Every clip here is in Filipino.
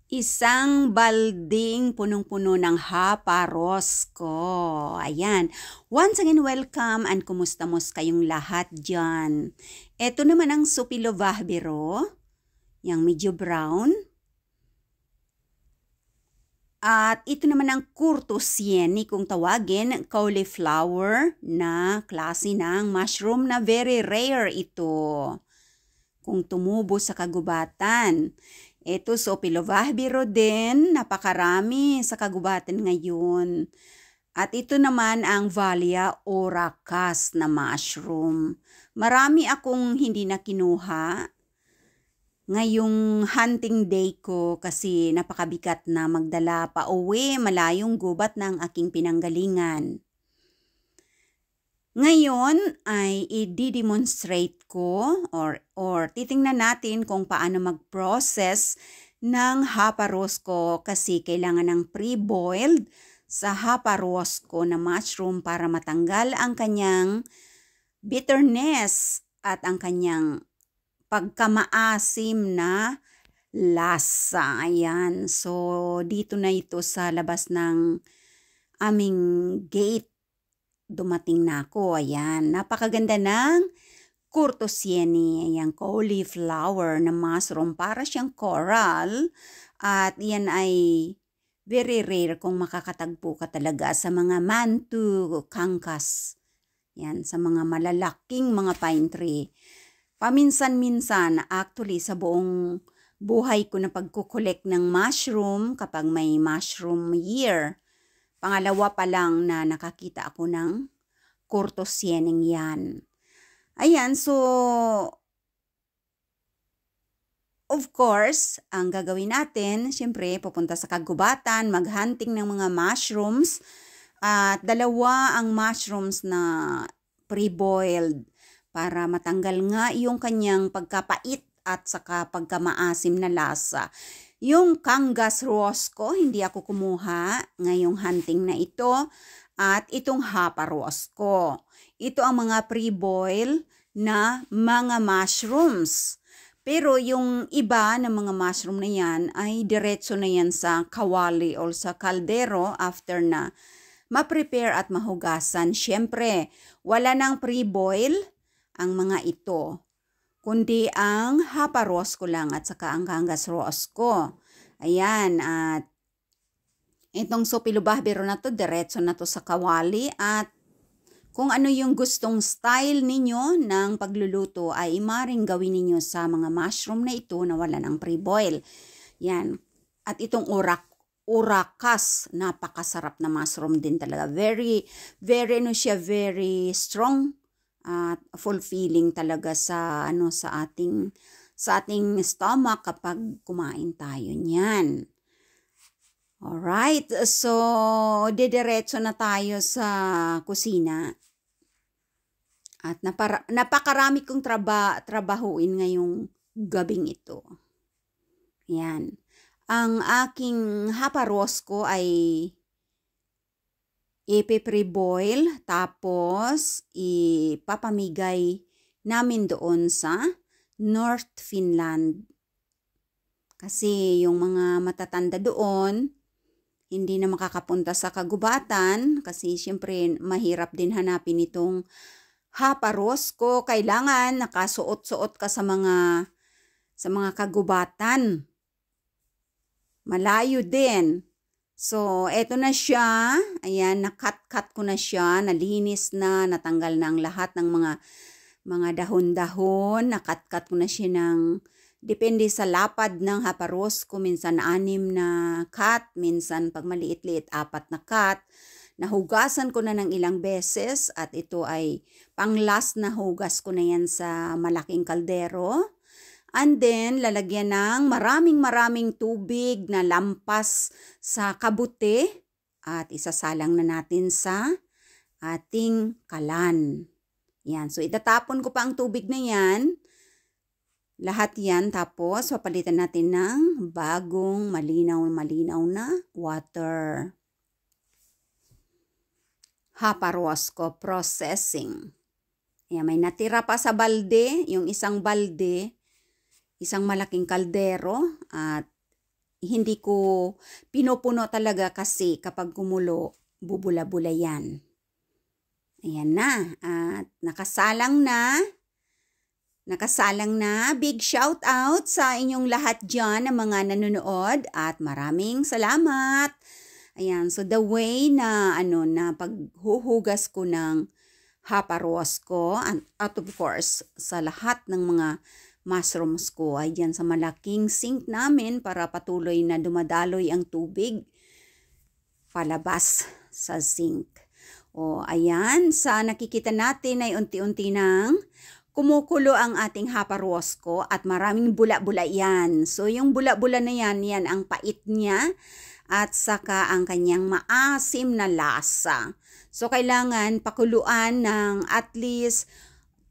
Isang balding punong-puno ng haparos ko. Ayan. Once again, welcome and kumusta-mus kayong lahat dyan. Ito naman ang Supilovahbero, yung medyo brown. At ito naman ang Curtusieni kung tawagin, cauliflower na klase ng mushroom na very rare ito. Kung tumubo sa kagubatan. Ito Supilovahbero din, napakarami sa kagubatan ngayon. At ito naman ang Vallia oracas na mushroom. Marami akong hindi na kinuha ngayong hunting day ko kasi napakabigat na magdala pa uwi malayong gubat ng aking pinanggalingan. Ngayon ay i-demonstrate ko or titingnan natin kung paano mag-process ng haparosco kasi kailangan ng pre-boiled sa haparosco na mushroom para matanggal ang kanyang bitterness at ang kanyang pagkamaasim na lasa. Ayan. So, dito na ito sa labas ng aming gate. Dumating na ako. Ayan. Napakaganda ng Curtusieni. Ayan, cauliflower na mushroom. Para siyang coral. At yan ay very rare kung makakatagpo ka talaga sa mga mantu kangkas. Yan, sa mga malalaking mga pine tree. Paminsan-minsan, actually sa buong buhay ko na pagkukolek ng mushroom kapag may mushroom year. Pangalawa pa lang na nakakita ako ng Curtusieneng yan. Ayan, so of course, ang gagawin natin, syempre pupunta sa kagubatan, maghunting ng mga mushrooms. At dalawa ang mushrooms na pre-boiled para matanggal nga yung kanyang pagkapait at saka pagkamaasim na lasa. Yung Kangas rosco, hindi ako kumuha ngayong hunting na ito. At itong haparosco. Ito ang mga pre-boil na mga mushrooms. Pero yung iba na mga mushroom na yan ay diretso na yan sa kawali o sa kaldero after na ma-prepare at mahugasan. Siyempre, wala nang pre-boil ang mga ito, kundi ang haparosco lang at saka ang Kangas rosco. Ayan, at itong Supilovahbero na to, diretso na to sa kawali at kung ano yung gustong style ninyo ng pagluluto ay maring gawin ninyo sa mga mushroom na ito na wala ng pre-boil. Yan. At itong oracas, napakasarap na mushroom din talaga. Very strong at fulfilling talaga sa ating stomach kapag kumain tayo niyan. Alright, so didiretso na tayo sa kusina. At napakarami kong trabahuin ngayong gabing ito. Yan. Ang aking haparosco ay ipe-pre-boil tapos ipapamigay namin doon sa North Finland. Kasi yung mga matatanda doon, hindi na makakapunta sa kagubatan kasi siyempre mahirap din hanapin itong haparosco. Kailangan nakasuot-suot ka sa mga kagubatan. Malayo din. So, eto na siya. Ayan, nakat-cut ko na siya. Nalinis na, natanggal na ang lahat ng mga dahon-dahon. Nakat-cut ko na siya ng, depende sa lapad ng haparosco. Minsan 6 na cut. Minsan pag maliit-liit 4 na cut. Nahugasan ko na ng ilang beses. At ito ay pang-last na hugas ko na yan sa malaking kaldero. And then, lalagyan ng maraming tubig na lampas sa kabute at isasalang na natin sa ating kalan. Yan. So, itatapon ko pa ang tubig na yan. Lahat yan. Tapos, papalitan natin ng bagong malinaw na water. Haparosco processing. Yan, may natira pa sa balde. Yung isang balde, isang malaking kaldero at hindi ko pinupuno talaga kasi kapag kumulo, bubula-bula yan. Ayan na. At nakasalang na. Big shout out sa inyong lahat dyan na mga nanonood at maraming salamat. Ayan, so the way na na paghuhugas ko ng haparos ko, and out of course sa lahat ng mga mushrooms ko ay dyan sa malaking sink namin para patuloy na dumadaloy ang tubig palabas sa sink. O ayan, sa nakikita natin ay unti-unti nang kumukulo ang ating haparos ko at maraming bula-bula yan. So yung bula-bula na yan ang pait niya at saka ang kanyang maasim na lasa. So kailangan pakuluan ng at least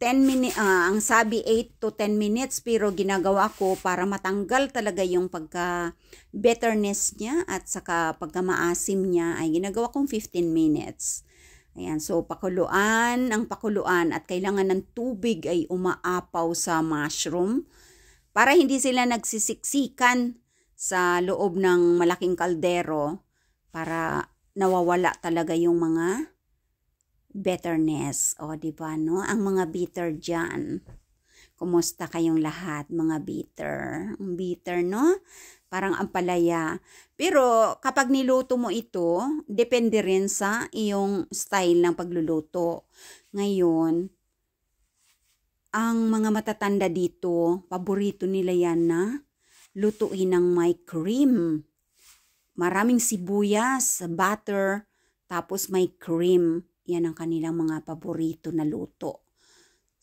10 minutes, ang sabi 8 to 10 minutes, pero ginagawa ko para matanggal talaga yung pagka-bitterness niya at saka pagka-maasim niya ay ginagawa kong 15 minutes. Ayan, so pakuluan at kailangan ng tubig ay umaapaw sa mushroom para hindi sila nagsisiksikan sa loob ng malaking kaldero para nawawala talaga yung mga bitterness. O, diba, no? Ang mga bitter dyan. Kumusta kayong lahat, mga bitter? Ang bitter, no? Parang ampalaya. Pero kapag niluto mo ito, depende rin sa iyong style ng pagluluto. Ngayon, ang mga matatanda dito, paborito nila yan na lutuin ng may cream. Maraming sibuyas, butter, tapos may cream. Yan ang kanilang mga paborito na luto.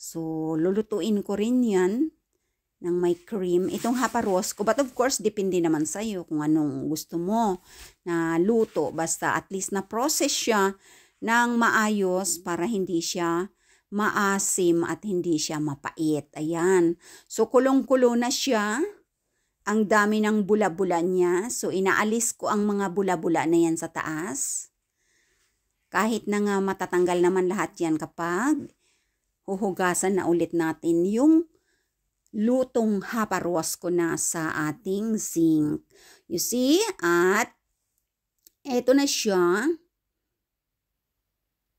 So, lulutuin ko rin yan ng may cream. Itong haparos ko, but of course, depende naman sa'yo kung anong gusto mo na luto. Basta at least na process siya ng maayos para hindi siya maasim at hindi siya mapait. Ayan. So, kulong-kulo na siya. Ang dami ng bula-bula niya. So, inaalis ko ang mga bula-bula na yan sa taas. Kahit na nga matatanggal naman lahat yan kapag huhugasan na ulit natin yung lutong haparos ko na sa ating sink. You see? At eto na siya.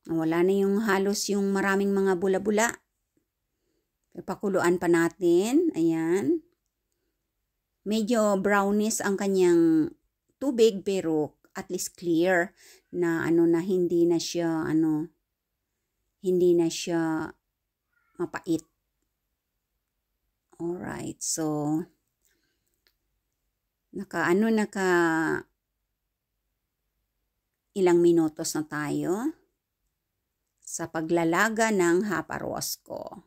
Wala na yung halos yung maraming mga bula-bula. Pakuluan pa natin. Ayan. Medyo brownish ang kanyang tubig pero at least clear na na hindi na siya mapait. Alright, so naka ilang minutos na tayo sa paglalaga ng haparos ko.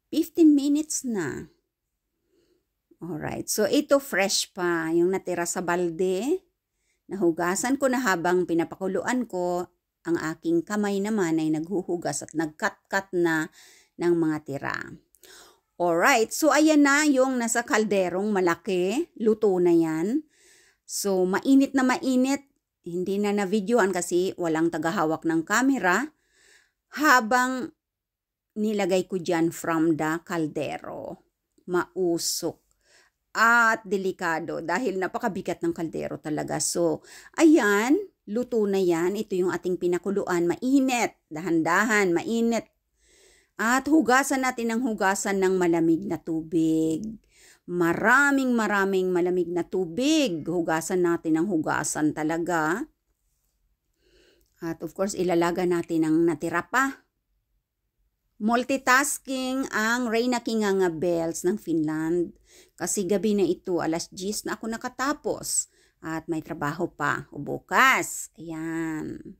15 minutes na. Alright, so ito fresh pa yung natira sa balde. Nahugasan ko na habang pinapakuluan ko. Ang aking kamay naman ay naghuhugas at nagkat-kat na ng mga tira. Alright, so ayan na yung nasa kalderong malaki. Luto na yan. So mainit na mainit. Hindi na na-videoan kasi walang tagahawak ng camera. Habang nilagay ko dyan from the kaldero. Mausok at delikado dahil napakabigat ng kaldero talaga. So, ayan, luto na yan. Ito yung ating pinakuluan. Mainit, dahan-dahan, mainit. At hugasan natin ng hugasan ng malamig na tubig. Maraming malamig na tubig. Hugasan natin ng hugasan talaga. At of course, ilalaga natin ang natira pa. Multitasking ang Reyna Kinganga Bells ng Finland. Kasi gabi na ito, alas 10 na ako nakatapos. At may trabaho pa o bukas. Ayan.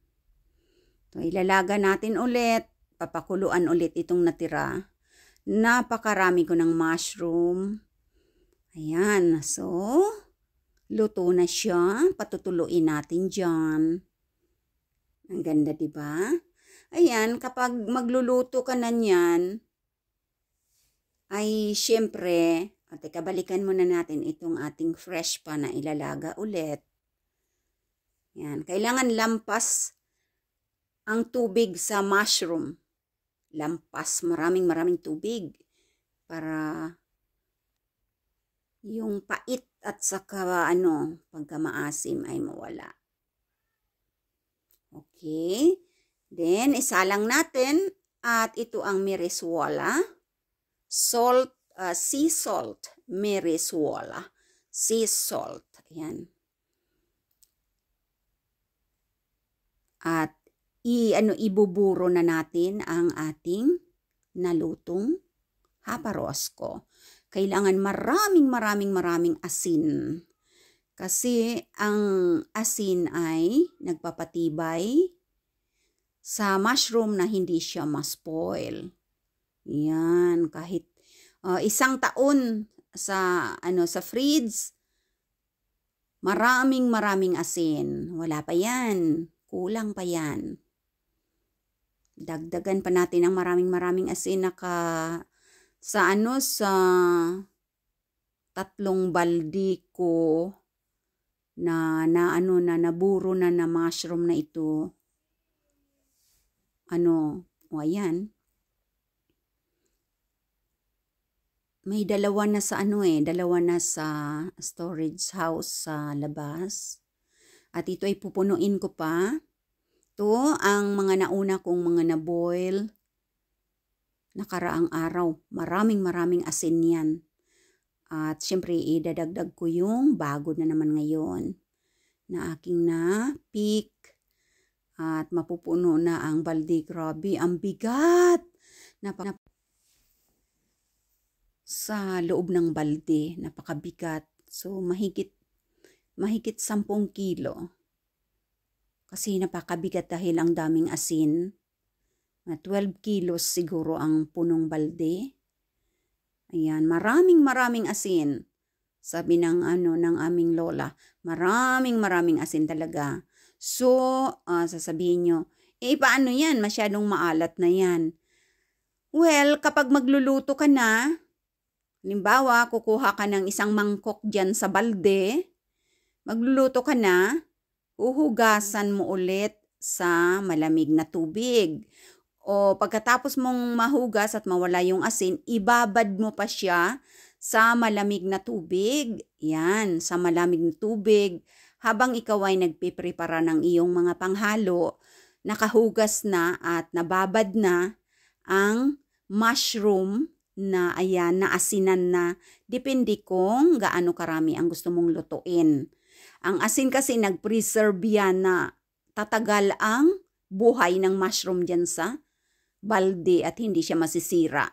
So, ilalaga natin ulit. Papakuluan ulit itong natira. Napakarami ko ng mushroom. Ayan. So, luto na siya. Patutuluin natin dyan. Ang ganda, diba? Ayan, kapag magluluto ka na niyan, ay syempre, teka, balikan muna natin itong ating fresh pa na ilalaga ulit. Ayan, kailangan lampas ang tubig sa mushroom. Lampas, maraming tubig para yung pait at saka pagka maasim ay mawala. Okay. Then, isalang natin at ito ang miresuela. Salt, sea salt, miresuela. Sea salt. Ayan. At ibuburo na natin ang ating nalutong haparosko. Kailangan maraming asin. Kasi ang asin ay nagpapatibay sa mushroom na hindi siya ma-spoil. Yan, kahit isang taon sa fridge, maraming asin. Wala pa yan. Kulang pa yan. Dagdagan pa natin ng maraming asin sa 3 baldi ko na naburo na mushroom na ito. Ayan. May dalawa na sa storage house sa labas. At ito ay pupunuin ko pa. Ito ang mga nauna kong mga na-boil nakaraang araw. Maraming asin yan. At syempre, idadagdag ko yung bago na naman ngayon na aking na-pick. At mapupuno na ang balde. Grabe, ang bigat. Sa loob ng balde, napakabigat. So, mahigit 10 kilo. Kasi napakabigat dahil ang daming asin. 12 kilos siguro ang punong balde. Ayan, maraming asin. Sabi ng aming lola, maraming asin talaga. So, sasabihin nyo, paano yan? Masyadong maalat na yan. Well, kapag magluluto ka na, halimbawa, kukuha ka ng isang mangkok dyan sa balde, magluluto ka na, uhugasan mo ulit sa malamig na tubig. O pagkatapos mong mahugas at mawala yung asin, ibabad mo pa siya sa malamig na tubig. Yan, sa malamig na tubig. Habang ikaw ay nagpiprepara ng iyong mga panghalo, nakahugas na at nababad na ang mushroom na naasinan na. Depende kung gaano karami ang gusto mong lutuin. Ang asin kasi nag-preserve yan na tatagal ang buhay ng mushroom dyan sa balde at hindi siya masisira.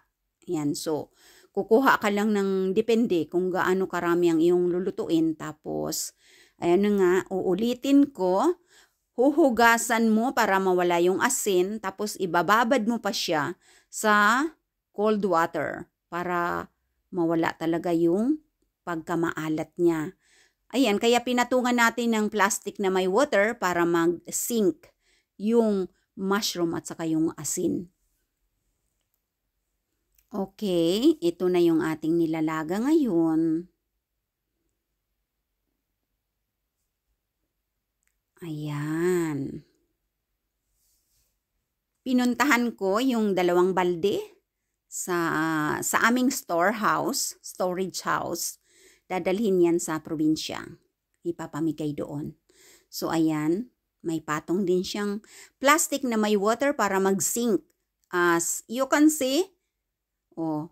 Yan, so kukuha ka lang ng depende kung gaano karami ang iyong lulutuin. Tapos, ayan na nga, uulitin ko, huhugasan mo para mawala yung asin, tapos ibababad mo pa siya sa cold water para mawala talaga yung pagkamaalat niya. Ayan, kaya pinatungan natin ng plastic na may water para mag-sink yung mushroom at saka yung asin. Okay, ito na yung ating nilalaga ngayon. Ayan. Pinuntahan ko yung 2 balde sa aming storage house. Dadalhin yan sa probinsya. Ipapamigay doon. So, ayan. May patong din siyang plastic na may water para mag-sink. As you can see,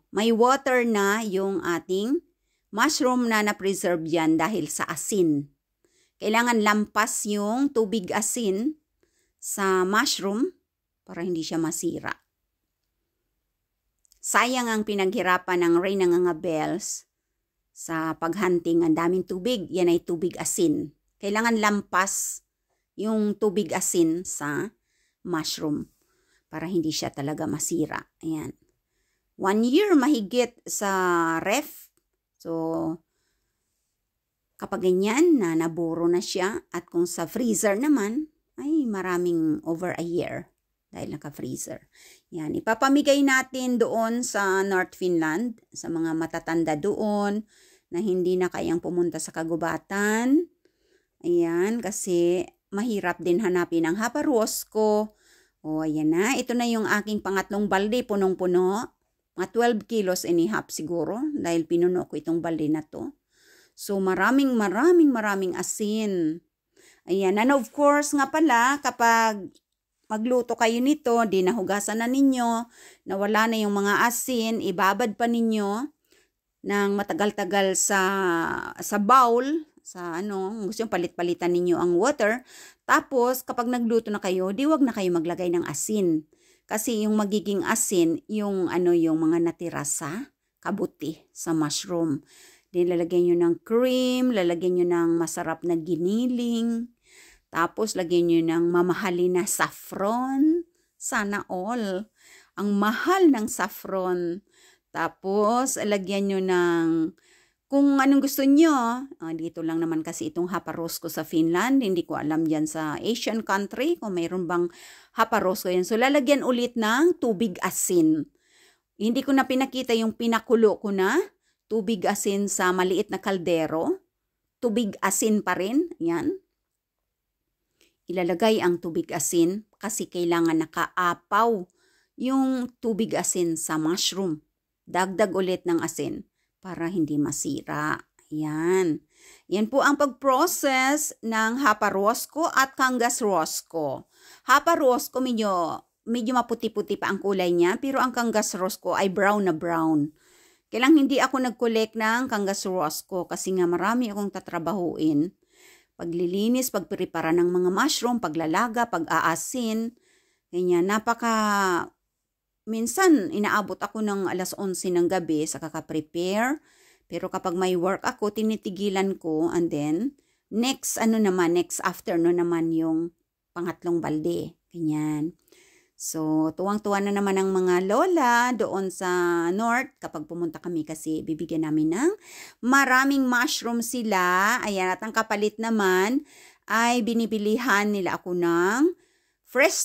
may water na yung ating mushroom na na-preserve yan dahil sa asin. Kailangan lampas yung tubig asin sa mushroom para hindi siya masira. Sayang ang pinaghirapan ng Reyna Ngangabels sa paghunting. Ang daming tubig, yan ay tubig asin. Kailangan lampas yung tubig asin sa mushroom para hindi siya talaga masira. Ayan. 1 year mahigit sa ref. So, kapag ganyan na naburo na siya at kung sa freezer naman, ay maraming over a year dahil naka-freezer. Yan, ipapamigay natin doon sa North Finland, sa mga matatanda doon na hindi na kayang pumunta sa kagubatan. Ayan, kasi mahirap din hanapin ang haparosko. Ayan na. Ito na yung aking pangatlong balde, punong-puno. Mga 12 kilos and a half siguro dahil pinuno ko itong balde na to. So maraming asin. Ayan, and of course nga pala, kapag magluto kayo nito, di nahugasan na ninyo, nawala na yung mga asin, ibabad pa ninyo ng matagal-tagal sa bowl, sa gusto yung palit-palitan ninyo ang water. Tapos, kapag nagluto na kayo, di wag na kayo maglagay ng asin. Kasi yung magiging asin, yung mga natira sa kabuti, sa mushroom. Di lalagyan nyo ng cream, lalagyan nyo ng masarap na giniling. Tapos, lagyan nyo ng mamahalin na saffron. Sana all. Ang mahal ng saffron. Tapos, lagyan nyo ng kung anong gusto nyo. Dito lang naman kasi itong haparosko sa Finland. Hindi ko alam dyan sa Asian country kung mayroon bang haparosko yan. So, lalagyan ulit ng tubig asin. Hindi ko na pinakita yung pinakulo ko na tubig asin sa maliit na kaldero. Tubig asin pa rin. Yan. Ilalagay ang tubig asin kasi kailangan nakaapaw yung tubig asin sa mushroom. Dagdag ulit ng asin para hindi masira. Yan. Yan po ang pag-process ng haparosko at kangas rosko. Haparosko medyo maputi-puti pa ang kulay niya, pero ang kangas rosko ay brown na brown. Kailang hindi ako nag-collect ng kangas rosko kasi nga marami akong tatrabahuin. Paglilinis, pagprepara ng mga mushroom, paglalaga, pag-aasin. Ganyan, minsan inaabot ako ng alas 11 ng gabi sa kaka-prepare. Pero kapag may work ako, tinitigilan ko, and then next afternoon naman yung pangatlong balde. Ganyan. So, tuwang-tuwa na naman ang mga lola doon sa north. Kapag pumunta kami kasi bibigyan namin ng maraming mushroom sila. Ayan, at ang kapalit naman ay binibilihan nila ako ng fresh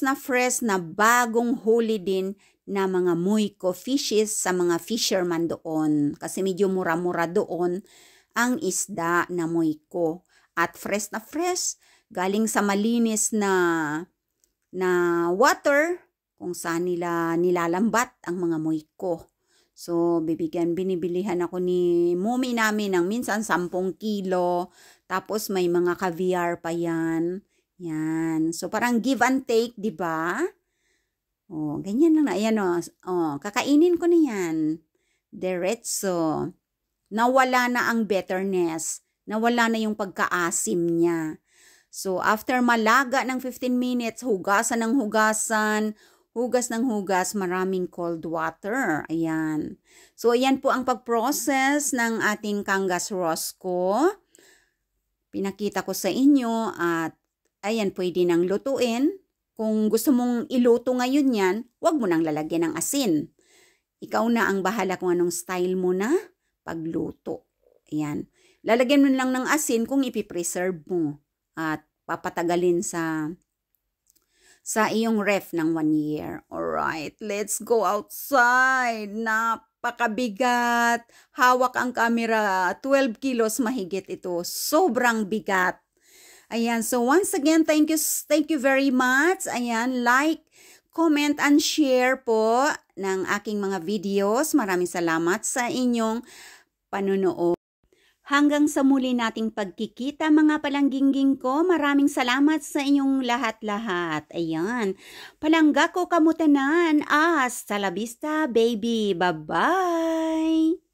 na bagong huli din na mga muiko fishes sa mga fisherman doon. Kasi medyo mura-mura doon ang isda na muiko. At fresh na fresh, galing sa malinis na water kung saan nila nilalambat ang mga muiko. So, binibilihan ako ni mommy namin ng minsan 10 kilo. Tapos may mga caviar pa yan. Yan. So, parang give and take, di ba? Oh, ganyan lang na. Ayan kakainin ko na yan. Diretso. Nawala na ang bitterness. Nawala na yung pagkaasim niya. So, after malaga ng 15 minutes, hugasan ng hugasan, hugas ng hugas, maraming cold water. Ayan. So, ayan po ang pag-process ng ating kangas rosko. Pinakita ko sa inyo at ayan, pwede nang lutuin. Kung gusto mong iluto ngayon yan, huwag mo nang lalagyan ng asin. Ikaw na ang bahala kung anong style mo na pagluto. Ayan. Lalagyan mo lang ng asin kung ipipreserve mo. At papatagalin sa iyong ref ng 1 year. Alright, let's go outside. Napakabigat. Hawak ang camera. 12 kilos mahigit ito. Sobrang bigat. Ayan, so once again, thank you very much. Ayan, like, comment, and share po ng aking mga videos. Maraming salamat sa inyong panunood. Hanggang sa muli nating pagkikita mga palangginging ko, maraming salamat sa inyong lahat-lahat. Ayan, palangga ko kamutanan. Hasta la vista, baby. Bye-bye!